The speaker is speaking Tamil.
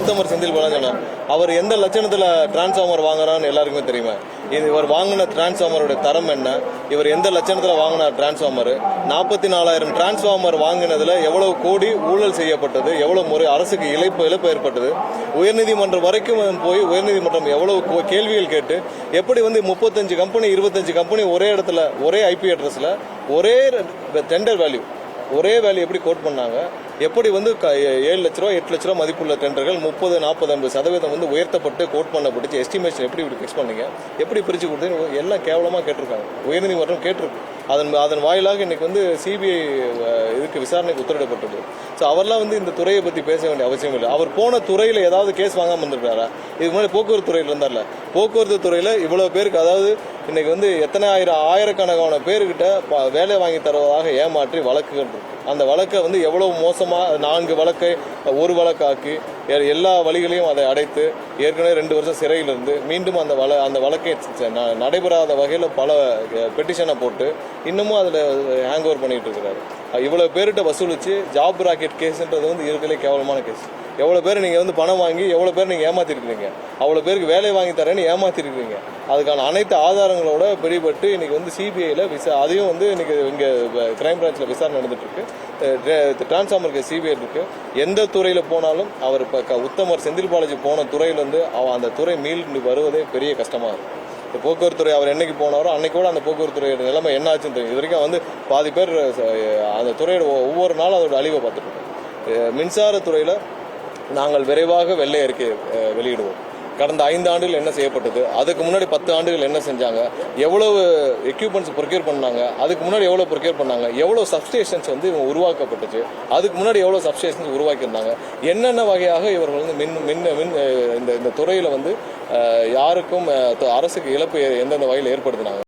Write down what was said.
உத்தமர் செந்தில் பாலாஜி சொன்னார். அவர் எந்த லட்சணத்தில் டிரான்ஸ்ஃபார்மர் வாங்குறான்னு எல்லாருக்குமே தெரியுமா? இவர் வாங்கின டிரான்ஸ்ஃபார்மருடைய தரம் என்ன, இவர் எந்த லட்சணத்தில் வாங்கின டிரான்ஸ்ஃபார்மர், 44,000 டிரான்ஸ்ஃபார்மர் வாங்கினதில் எவ்வளவு கோடி ஊழல் செய்யப்பட்டது, எவ்வளவு முறை அரசுக்கு இழப்பு ஏற்பட்டது, உயர்நீதிமன்றம் வரைக்கும் போய் உயர்நீதிமன்றம் எவ்வளவு கேள்விகள் கேட்டு எப்படி 35 கம்பெனி 25 கம்பெனி ஒரே இடத்துல ஒரே ஐபி அட்ரஸில் ஒரே டெண்டர் வேல்யூ எப்படி கோட் பண்ணாங்க, எப்படி 7 லட்ச ரூபா 8 லட்ச ரூபா மதிப்புள்ள டெண்டர்கள் 30, 40, 50% உயர்த்தப்பட்டு கோட் பண்ணப்பட்டுச்சு. எஸ்டிமேஷன் எப்படி இப்படி ஃபிக்ஸ் பண்ணீங்க, எப்படி பிரித்து கொடுத்து எல்லாம் கேவலமாக கேட்டிருக்காங்க. உயர்நீதிமன்றம் கேட்டிருக்கு. அதன் வாயிலாக இன்னைக்கு சிபிஐ இதுக்கு விசாரணைக்கு உத்தரவிடப்பட்டது. ஸோ அவர்லாம் இந்த துறையை பற்றி பேச வேண்டிய அவசியம் இல்லை. அவர் போன துறையில் ஏதாவது கேஸ் வாங்காமல் இருந்திருக்காரா? இதுக்கு முன்னாடி போக்குவரத்து துறையில் இருந்தார்ல, போக்குவரத்து துறையில் இவ்வளோ பேருக்கு, அதாவது இன்னைக்கு எத்தனை ஆயிரக்கணக்கான பேருக்கிட்ட வேலை வாங்கி தருவதாக ஏமாற்றி வழக்குகள் இருக்கு. அந்த வழக்கை எவ்வளவு மோசமாக 4 வழக்கை 1 வழக்காக்கி எல்லா வழிகளையும் அதை அடைத்து ஏற்கனவே 2 வருஷம் சிறையில் இருந்து மீண்டும் அந்த வழக்கை நடைபெறாத வகையில் பல பெட்டிஷனை போட்டு இன்னமும் அதில் ஹேங் ஓவர் பண்ணிட்டு இருக்கிறாரு. இவ்வளோ பேர்கிட்ட வசூலிச்சு ஜாப் ராக்கெட் கேஸ்ன்றது இருக்கிறதுலே கேவலமான கேஸ். எவ்வளோ பேர் நீங்கள் பணம் வாங்கி எவ்வளோ பேர் நீங்கள் ஏமாத்திருக்கிறீங்க, அவ்வளோ பேருக்கு வேலை வாங்கி தரேன்னு ஏமாத்திருக்கிறீங்க. அதுக்கான அனைத்து ஆதாரங்களோட பிடிபட்டு இன்னைக்கு சிபிஐயில் அதையும் இன்னைக்கு இங்கே கிரைம் பிரான்ச்சில் விசாரணை நடந்துட்டு இருக்கு. டிரான்ஸ்ஃபார்மருக்கு சிபிஐ இருக்கு. எந்த துறையில் போனாலும் அவர் இப்போ உத்தமர் செந்தில் பாலாஜி போன துறையிலேருந்து அந்த துறை மீண்டு வருவதே பெரிய கஷ்டமாக இருக்கும். போக்குவரத்து துறை அவர் என்னைக்கு போனாரோ அன்னைக்கூட அந்த போக்குவரத்து துறையோட நிலைமை என்ன ஆச்சுன்னு தெரியும். இது வரைக்கும் பாதி பேர் அந்த துறையோட ஒவ்வொரு நாளும் அதோட அழிவை பார்த்துட்டு இருக்கோம். மின்சாரத்துறையில் நாங்கள் விரைவாக வெள்ளை அறிக்கை வெளியிடுவோம். கடந்த 5 ஆண்டுகள் என்ன செய்யப்பட்டது, அதுக்கு முன்னாடி 10 ஆண்டுகள் என்ன செஞ்சாங்க, எவ்வளவு எக்யூப்மெண்ட்ஸ் ப்ரொக்யூர் பண்ணாங்க, அதுக்கு முன்னாடி எவ்வளோ ப்ரொக்யூர் பண்ணாங்க, எவ்வளோ சப்ஸ்டேஷன்ஸ் உருவாக்கப்பட்டுச்சு, அதுக்கு முன்னாடி எவ்வளோ சப்ஸ்டேஷன்ஸ் உருவாக்கியிருந்தாங்க, என்னென்ன வகையாக இவர்கள் இந்த துறையில் யாருக்கும் அரசுக்கு இழப்பு எந்தெந்த வகையில் ஏற்படுத்தினாங்க.